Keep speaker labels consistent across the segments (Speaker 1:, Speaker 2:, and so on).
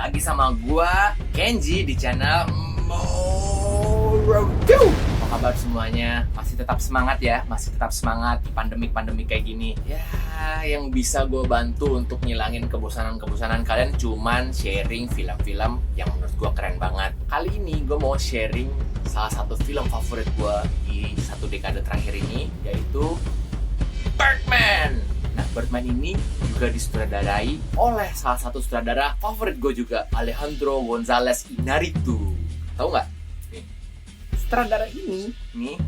Speaker 1: lagi sama gua Kenji di channel Review. Apa kabar semuanya? Masih tetap semangat ya? Masih tetap semangat di pandemi kayak gini. Ya, yang bisa gue bantu untuk ngilangin kebosanan-kebosanan kalian cuman sharing film-film yang menurut gue keren banget. Kali ini gue mau sharing salah satu film favorit gue di satu dekade terakhir ini, yaitu Birdman. Nah, Birdman ini juga disutradarai oleh salah satu sutradara favorit gue juga, Alejandro González Iñárritu. Tahu nggak? Nih, sutradara ini, nih,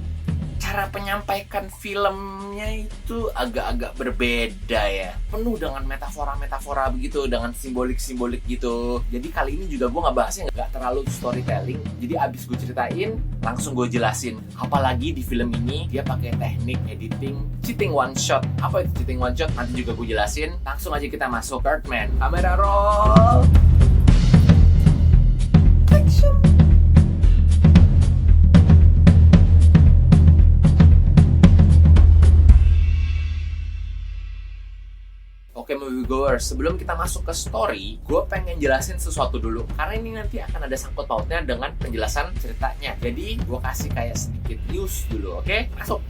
Speaker 1: cara penyampaikan filmnya itu agak-agak berbeda ya. Penuh dengan metafora-metafora begitu, dengan simbolik-simbolik gitu. Jadi kali ini juga gue nggak bahasnya nggak terlalu storytelling. Jadi abis gue ceritain, langsung gue jelasin. Apalagi di film ini dia pakai teknik editing cheating one shot. Apa itu cheating one shot? Nanti juga gue jelasin. Langsung aja kita masuk Birdman. Kamera roll. Action. Oke, moviegoers, sebelum kita masuk ke story, gue pengen jelasin sesuatu dulu. Karena ini nanti akan ada sangkut pautnya dengan penjelasan ceritanya. Jadi, gue kasih kayak sedikit news dulu, oke? Masuk!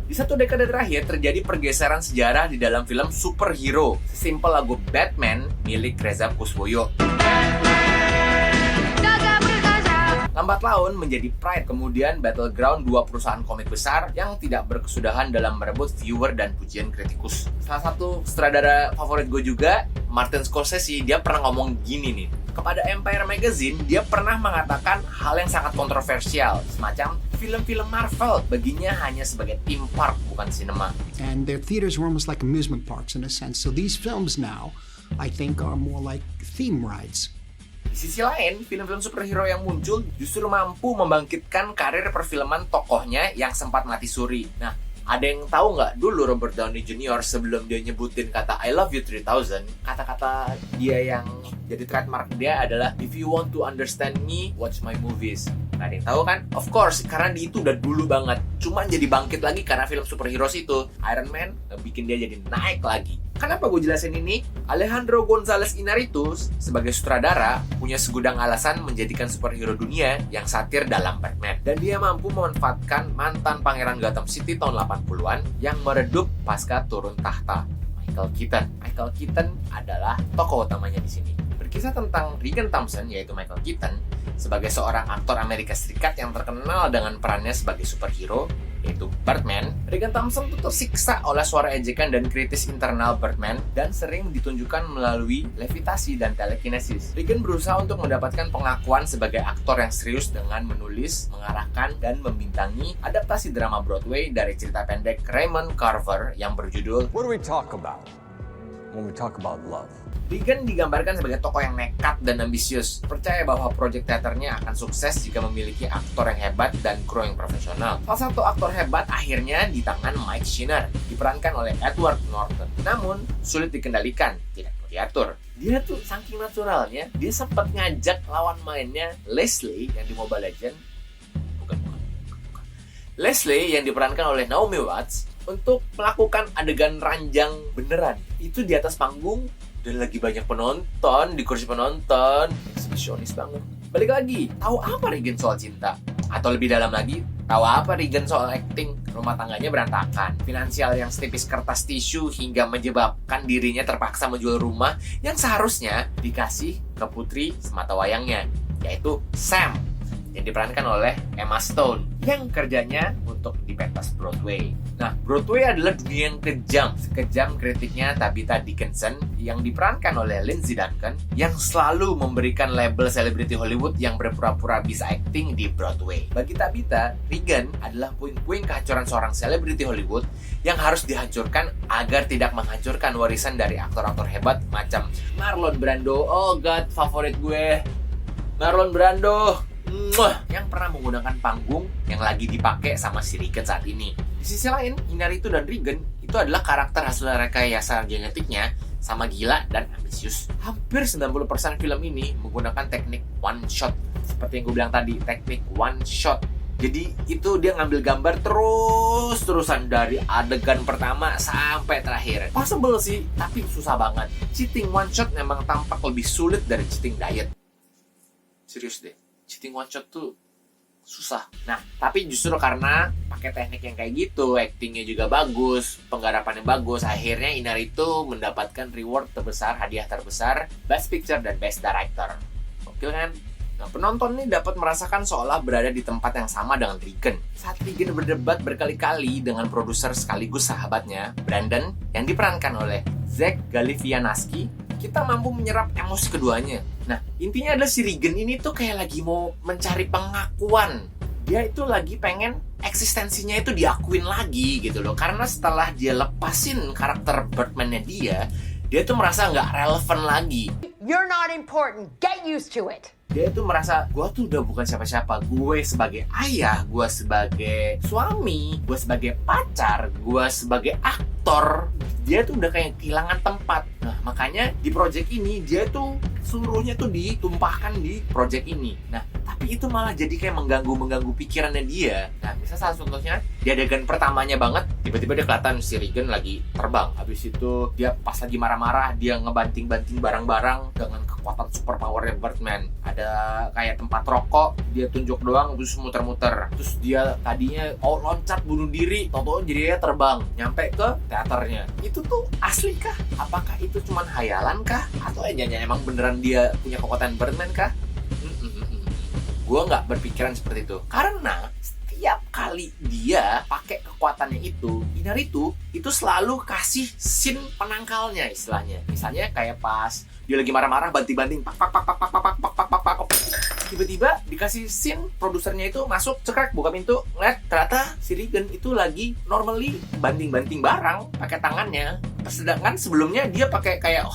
Speaker 1: Di satu dekade terakhir, terjadi pergeseran sejarah di dalam film superhero. Sesimpel lagu Batman milik Reza Kuswoyo. Lambat laun menjadi Pride, kemudian battleground dua perusahaan komik besar yang tidak berkesudahan dalam merebut viewer dan pujian kritikus. Salah satu sutradara favorit gue juga, Martin Scorsese, dia pernah ngomong gini nih. Kepada Empire Magazine, dia pernah mengatakan hal yang sangat kontroversial, semacam film-film Marvel baginya hanya sebagai theme park, bukan sinema.
Speaker 2: And their theaters were almost like amusement parks in a sense. So these films now, I think, are more like theme rides.
Speaker 1: Di sisi lain, film-film superhero yang muncul justru mampu membangkitkan karir perfilman tokohnya yang sempat mati suri. Nah, ada yang tahu nggak dulu Robert Downey Jr. sebelum dia nyebutin kata I love you 3000, kata-kata dia yang jadi trademark dia adalah if you want to understand me, watch my movies. Nggak ada yang tahu kan? Of course, karena dia itu udah dulu banget. Cuman jadi bangkit lagi karena film superhero itu. Iron Man bikin dia jadi naik lagi. Kenapa gue jelasin ini? Alejandro González Iñárritu sebagai sutradara punya segudang alasan menjadikan superhero dunia yang satir dalam Batman. Dan dia mampu memanfaatkan mantan pangeran Gotham City tahun 80-an yang meredup pasca turun tahta, Michael Keaton. Michael Keaton adalah tokoh utamanya di sini. Berkisah tentang Regan Thompson, yaitu Michael Keaton, sebagai seorang aktor Amerika Serikat yang terkenal dengan perannya sebagai superhero, yaitu Birdman. Regan Thompson itu tersiksa oleh suara ejekan dan kritis internal Birdman dan sering ditunjukkan melalui levitasi dan telekinesis. Regan berusaha untuk mendapatkan pengakuan sebagai aktor yang serius dengan menulis, mengarahkan, dan membintangi adaptasi drama Broadway dari cerita pendek Raymond Carver yang berjudul
Speaker 3: What do we talk about when we talk about love?
Speaker 1: Regan digambarkan sebagai tokoh yang nekat dan ambisius, percaya bahwa proyek teaternya akan sukses jika memiliki aktor yang hebat dan kru yang profesional. Salah satu aktor hebat akhirnya di tangan Mike Sheener, diperankan oleh Edward Norton. Namun, sulit dikendalikan, tidak mau diatur. Dia tuh saking naturalnya, dia sempat ngajak lawan mainnya Leslie yang di Mobile Legends, bukan. Leslie yang diperankan oleh Naomi Watts untuk melakukan adegan ranjang beneran. Itu di atas panggung dan lagi banyak penonton, di kursi penonton, eksibisionis banget. Balik lagi, tahu apa Regan soal cinta? Atau lebih dalam lagi, tahu apa Regan soal acting? Rumah tangganya berantakan, finansial yang setipis kertas tisu hingga menyebabkan dirinya terpaksa menjual rumah yang seharusnya dikasih ke putri sematawayangnya, yaitu Sam, yang diperankan oleh Emma Stone, yang kerjanya untuk di pentas Broadway. Nah, Broadway adalah dunia yang kejam, sekejam kritiknya Tabitha Dickinson yang diperankan oleh Lindsay Duncan, yang selalu memberikan label selebriti Hollywood yang berpura-pura bisa acting di Broadway. Bagi Tabitha, Regan adalah puing-puing kehancuran seorang selebriti Hollywood yang harus dihancurkan agar tidak menghancurkan warisan dari aktor-aktor hebat macam Marlon Brando. Oh god, favorit gue, Marlon Brando, yang pernah menggunakan panggung yang lagi dipakai sama si Regan saat ini. Di sisi lain, Iñárritu dan Regan itu adalah karakter hasil rekayasa genetiknya sama gila dan ambisius. Hampir 90% film ini menggunakan teknik one shot. Seperti yang gue bilang tadi, teknik one shot. Jadi itu dia ngambil gambar terus-terusan dari adegan pertama sampai terakhir. Possible sih, tapi susah banget. Cheating one shot memang tampak lebih sulit dari cheating diet. Serius deh, cheating one shot tuh susah. Nah, tapi justru karena pakai teknik yang kayak gitu, actingnya juga bagus, penggarapannya bagus, akhirnya Inarritu mendapatkan reward terbesar, hadiah terbesar, Best Picture dan Best Director. Oke kan? Nah, penonton nih dapat merasakan seolah berada di tempat yang sama dengan Regan. Saat Regan berdebat berkali-kali dengan produser sekaligus sahabatnya, Brandon, yang diperankan oleh Zach Galifianakis, kita mampu menyerap emosi keduanya. Nah, intinya adalah si Regan ini tuh kayak lagi mau mencari pengakuan. Dia itu lagi pengen eksistensinya itu diakuin lagi gitu loh. Karena setelah dia lepasin karakter Birdman-nya dia tuh merasa nggak relevan lagi.
Speaker 4: You're not important. Get used to it.
Speaker 1: Dia tuh merasa, gue tuh udah bukan siapa-siapa. Gue sebagai ayah, gue sebagai suami, gue sebagai pacar, gue sebagai aktor, dia tuh udah kayak kehilangan tempat. Nah, makanya di project ini, dia tuh seluruhnya tuh ditumpahkan di project ini. Nah, tapi itu malah jadi kayak mengganggu pikirannya dia. Nah, misal salah contohnya, di adegan pertamanya banget, tiba-tiba dia kelihatan si Regan lagi terbang. Habis itu, dia pas lagi marah-marah, dia ngebanting-banting barang-barang dengan kekuatan superpowernya Birdman. Ada kayak tempat rokok, dia tunjuk doang terus muter-muter. Terus dia tadinya loncat bunuh diri, tau-tau jadinya terbang nyampe ke teaternya. Itu tuh asli kah? Apakah itu cuman hayalan kah? Atau jangan-jangan emang beneran dia punya kekuatan Birdman kah? Gue nggak berpikiran seperti itu, karena setiap kali dia pakai kekuatannya itu, Inarritu itu selalu kasih scene penangkalnya istilahnya. Misalnya kayak pas dia lagi marah-marah, banting-banting, tiba-tiba dikasih scene, produsernya itu masuk, cekrek, buka pintu, ngeliat ternyata si Regan itu lagi normally banting-banting barang pakai tangannya. Sedangkan sebelumnya dia pakai kayak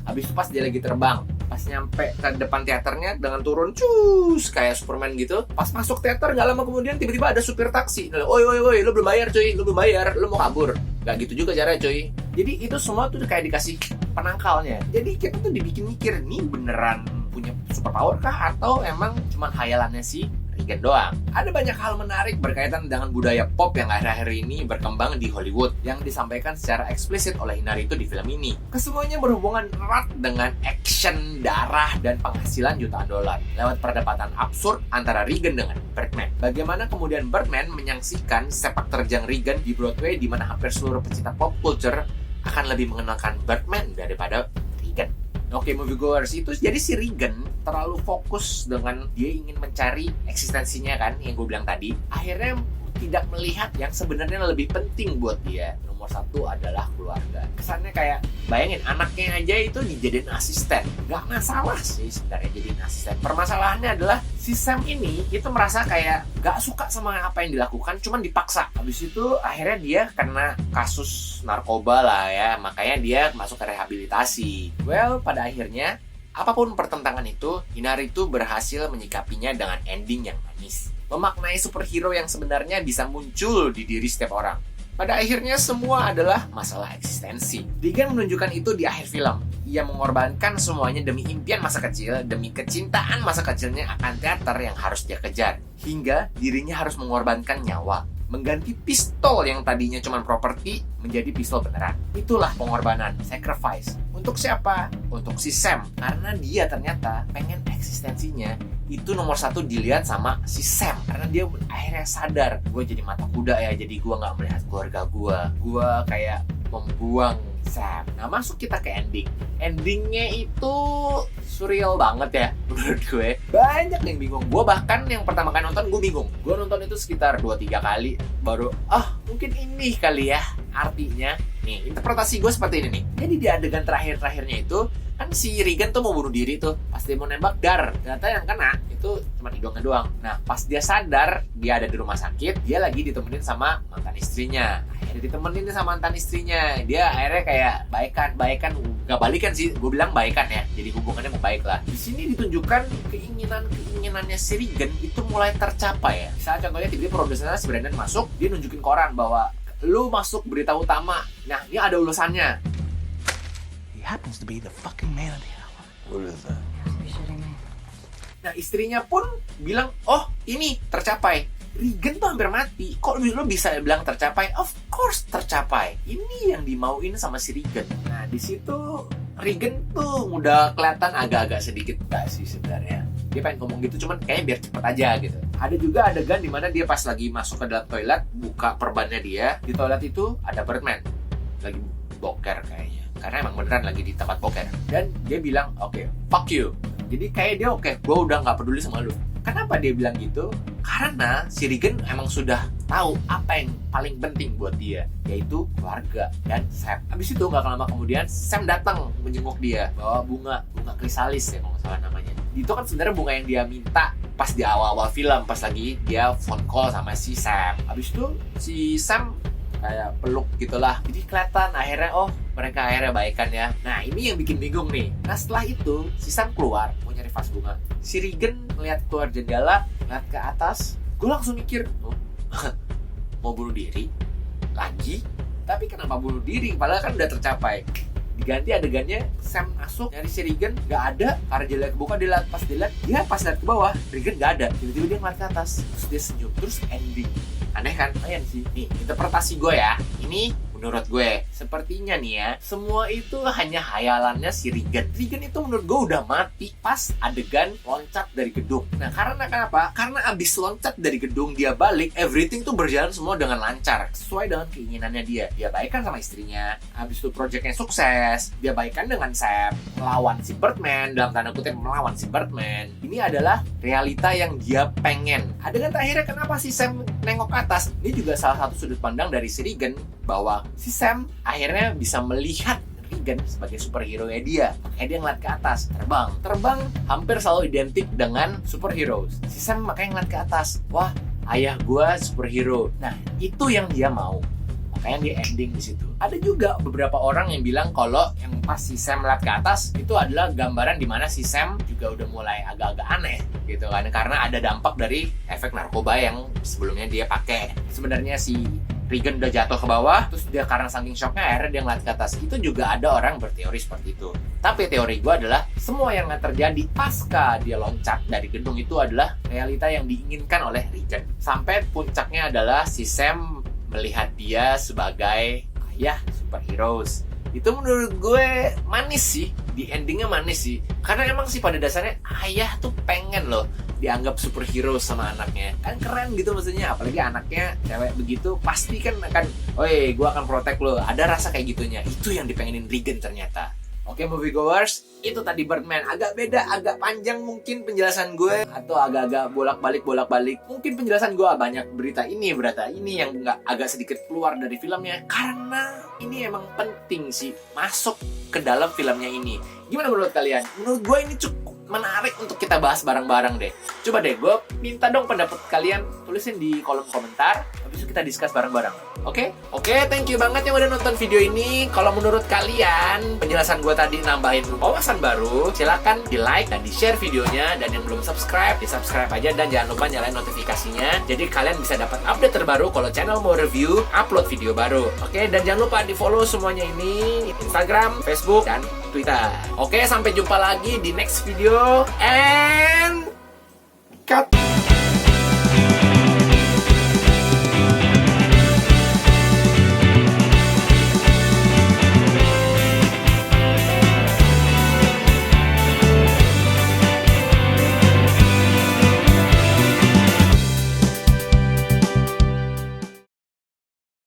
Speaker 1: habis itu pas dia lagi terbang, pas nyampe ke depan teaternya dengan turun cus kayak Superman gitu, pas masuk teater nggak lama kemudian tiba-tiba ada supir taksi, oi lu belum bayar cuy, lu belum bayar, lu mau kabur. Gak gitu juga caranya cuy. Jadi itu semua tuh kayak dikasih penangkalnya. Jadi kita tuh dibikin mikir, nih beneran punya superpower kah atau emang cuman hayalannya sih Regan doang. Ada banyak hal menarik berkaitan dengan budaya pop yang akhir-akhir ini berkembang di Hollywood yang disampaikan secara eksplisit oleh Inarritu di film ini. Kesemuanya berhubungan erat dengan action, darah, dan penghasilan jutaan dolar lewat perdebatan absurd antara Regan dengan Birdman. Bagaimana kemudian Birdman menyaksikan sepak terjang Regan di Broadway, di mana hampir seluruh pecinta pop culture akan lebih mengenalkan Birdman daripada Regan. Oke, moviegoers, itu jadi si Regan terlalu fokus dengan dia ingin mencari eksistensinya kan, yang gue bilang tadi. Akhirnya tidak melihat yang sebenarnya lebih penting buat dia. Nomor satu adalah keluarga. Kesannya kayak, bayangin anaknya aja itu dijadiin asisten. Gak masalah sih sebenarnya jadiin asisten. Permasalahannya adalah si Sam ini itu merasa kayak gak suka sama apa yang dilakukan, cuman dipaksa. Habis itu akhirnya dia kena kasus narkoba lah ya, makanya dia masuk ke rehabilitasi. Well, pada akhirnya apapun pertentangan itu, Inarritu berhasil menyikapinya dengan ending yang manis. Memaknai superhero yang sebenarnya bisa muncul di diri setiap orang. Pada akhirnya semua adalah masalah eksistensi. Regan menunjukkan itu di akhir film. Ia mengorbankan semuanya demi impian masa kecil, demi kecintaan masa kecilnya akan teater yang harus dia kejar. Hingga dirinya harus mengorbankan nyawa. Mengganti pistol yang tadinya cuma properti menjadi pistol beneran. Itulah pengorbanan, sacrifice. Untuk siapa? Untuk si Sam. Karena dia ternyata pengen eksistensinya itu nomor satu dilihat sama si Sam. Karena dia akhirnya sadar, gue jadi mata kuda ya, jadi gue gak melihat keluarga gue kayak membuang Sam. Nah, masuk kita ke ending. Endingnya itu surreal banget ya menurut gue. Banyak yang bingung. Gue bahkan yang pertama kali nonton gue bingung. Gue nonton itu sekitar 2-3 kali baru mungkin ini kali ya artinya. Nih, interpretasi gue seperti ini nih. Jadi di adegan terakhir-terakhirnya itu kan si Regan tuh mau bunuh diri tuh. Pas dia mau nembak, ternyata yang kena itu cuma hidungnya doang. Nah, pas dia sadar dia ada di rumah sakit, dia lagi ditemenin sama mantan istrinya. Akhirnya ditemenin sama mantan istrinya. Dia akhirnya kayak baikan, gak balikan sih, gue bilang baikan ya. Jadi hubungannya membaik lah. Di sini ditunjukkan keinginannya si Regan itu mulai tercapai ya. Misalnya contohnya tiba-tiba produsernya si Brandon masuk, dia nunjukin koran bahwa lu masuk berita utama. Nah, ini ada ulasannya.
Speaker 5: He happens to be the fucking man of the hour.
Speaker 3: What is that?
Speaker 5: You shitting me?
Speaker 1: Nah, istrinya pun bilang, oh ini tercapai. Regan tuh hampir mati. Kok lo bisa bilang tercapai? Of course tercapai. Ini yang dimauin sama si Regan. Nah, di situ Regan tuh udah kelihatan agak-agak sedikit gak sih sebenarnya. Dia pengen ngomong gitu, cuman kayaknya biar cepet aja gitu. Ada juga adegan dimana dia pas lagi masuk ke dalam toilet, buka perbannya dia. Di toilet itu ada Birdman. Lagi boker kayaknya. Karena emang beneran lagi di tempat boker. Dan dia bilang, oke, fuck you. Jadi kayak dia oke, gue udah gak peduli sama lu. Kenapa dia bilang gitu? Karena si Regan emang sudah tahu apa yang paling penting buat dia, yaitu keluarga dan Sam. Habis itu gak lama kemudian Sam datang menjenguk dia, bawa bunga krisalis ya kalau nggak salah namanya. Itu kan sebenarnya bunga yang dia minta pas di awal-awal film, pas lagi dia phone call sama si Sam. Habis itu si Sam kayak peluk gitulah. Jadi kelihatan akhirnya mereka akhirnya baikan ya. Nah, ini yang bikin bingung nih. Nah, setelah itu si Sam keluar mau nyari vas bunga. Si Regan ngeliat keluar jendela, ngeliat ke atas. Gue langsung mikir, mau bunuh diri lagi? Tapi kenapa bunuh diri? Padahal kan udah tercapai. Diganti adegannya, Sam masuk nyari si Regan, nggak ada. Karena jendela kebuka, dia pas lihat ke bawah, Regan nggak ada. Tiba-tiba dia ngeliat ke atas, terus dia senyum, terus ending. Aneh kan? Lumayan sih. Nih, interpretasi gue ya. Ini menurut gue, sepertinya nih ya, semua itu hanya hayalannya si Regan. Regan itu menurut gue udah mati pas adegan loncat dari gedung. Nah, karena kenapa? Karena abis loncat dari gedung, dia balik, everything tuh berjalan semua dengan lancar. Sesuai dengan keinginannya dia. Dia baikan sama istrinya. Abis itu projectnya sukses. Dia baikan dengan Sam. Melawan si Birdman, dalam tanda kutip melawan si Birdman. Ini adalah realita yang dia pengen. Adegan terakhirnya kenapa si Sam nengok ke atas? Ini juga salah satu sudut pandang dari si Regan, bahwa si Sam akhirnya bisa melihat Regan sebagai superhero-nya dia. Makanya dia ngeliat ke atas, terbang hampir selalu identik dengan superhero. Si Sam makanya ngeliat ke atas, wah, ayah gua superhero. Nah, itu yang dia mau. Makanya dia ending di situ. Ada juga beberapa orang yang bilang kalau yang pas si Sam ngeliat ke atas itu adalah gambaran di mana si Sam juga udah mulai agak-agak aneh gitu kan, karena ada dampak dari efek narkoba yang sebelumnya dia pakai. Sebenarnya si Regan udah jatuh ke bawah, terus dia karena saking shocknya akhirnya dia ngeliat ke atas. Itu juga ada orang berteori seperti itu. Tapi teori gue adalah semua yang terjadi pasca dia loncat dari gedung itu adalah realita yang diinginkan oleh Regan. Sampai puncaknya adalah si Sam melihat dia sebagai ayah superheroes. Itu menurut gue manis sih, di endingnya manis sih. Karena emang sih pada dasarnya ayah tuh pengen loh dianggap superhero sama anaknya. Kan keren gitu maksudnya, apalagi anaknya cewek begitu, pasti kan akan, oi gue akan protect lo. Ada rasa kayak gitunya, itu yang dipengenin Regan ternyata. Oke, moviegoers, itu tadi Birdman. Agak beda, agak panjang mungkin penjelasan gue, atau agak-agak bolak-balik. Mungkin penjelasan gue banyak berita ini yang nggak agak sedikit keluar dari filmnya. Karena ini emang penting sih masuk ke dalam filmnya ini. Gimana menurut kalian? Menurut gue ini cukup menarik untuk kita bahas bareng-bareng deh. Coba deh, gue minta dong pendapat kalian, tulisin di kolom komentar. Habis itu kita discuss bareng-bareng. Oke, thank you banget yang udah nonton video ini. Kalau menurut kalian penjelasan gue tadi nambahin wawasan baru, silakan di like dan di share videonya. Dan yang belum subscribe, di subscribe aja dan jangan lupa nyalain notifikasinya. Jadi kalian bisa dapat update terbaru kalau channel mau review, upload video baru. Oke, dan jangan lupa di follow semuanya ini, Instagram, Facebook, dan Twitter. Oke, sampai jumpa lagi di next video and cut.